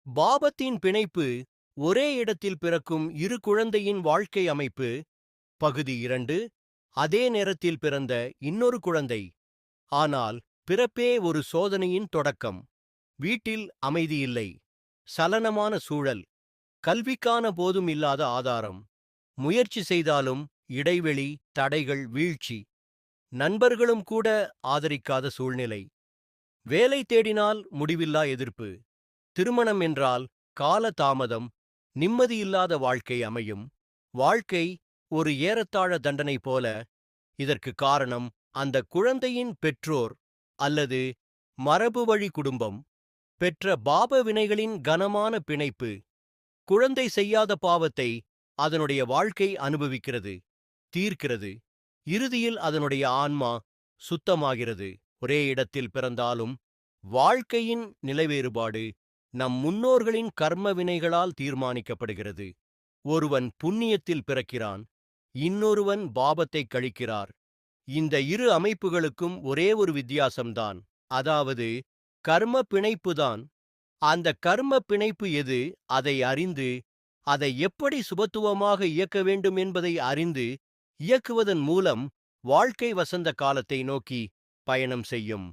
பாபத்தின் பிணைப்பு. ஒரே இடத்தில் பிறக்கும் இரு குழந்தையின் வாழ்க்கை அமைப்பு. பகுதி 2. அதே நேரத்தில் பிறந்த இன்னொரு குழந்தை. ஆனால் பிறப்பே ஒரு சோதனையின் தொடக்கம். வீட்டில் அமைதி இல்லை. சலனமான சூழல். கல்விக்கான போதும் இல்லாத ஆதாரம். முயற்சி செய்தாலும் இடைவெளி, தடைகள், வீழ்ச்சி. நண்பர்களும் கூட ஆதரிக்காத சூழ்நிலை. வேலை தேடினால் முடிவில்லா எதிர்ப்பு. திருமணம் என்றால் கால தாமதம். நிம்மதியில்லாத வாழ்க்கை அமையும். வாழ்க்கை ஒரு ஏறத்தாழ தண்டனை போல. இதற்கு காரணம் அந்த குழந்தையின் பெற்றோர் அல்லது மரபுவழி குடும்பம். பெற்ற பாப வினைகளின் கனமான பிணைப்பு. குழந்தை செய்யாத பாவத்தை அதனுடைய வாழ்க்கை அனுபவிக்கிறது, தீர்க்கிறது. இறுதியில் அதனுடைய ஆன்மா சுத்தமாகிறது. ஒரே இடத்தில் பிறந்தாலும் வாழ்க்கையின் நிலைவேறுபாடு நம் முன்னோர்களின் கர்ம வினைகளால் தீர்மானிக்கப்படுகிறது. ஒருவன் புண்ணியத்தில் பிறக்கிறான், இன்னொருவன் பாபத்தை கழிக்கிறார். இந்த இரு அமைப்புகளுக்கும் ஒரே ஒரு வித்தியாசம்தான், அதாவது கர்ம பிணைப்புதான். அந்த கர்ம பிணைப்பு எது, அதை அறிந்து அதை எப்படி சுபத்துவமாக இயக்க வேண்டும் என்பதை அறிந்து இயக்குவதன் மூலம் வாழ்க்கை வசந்த காலத்தை நோக்கி பயணம் செய்யும்.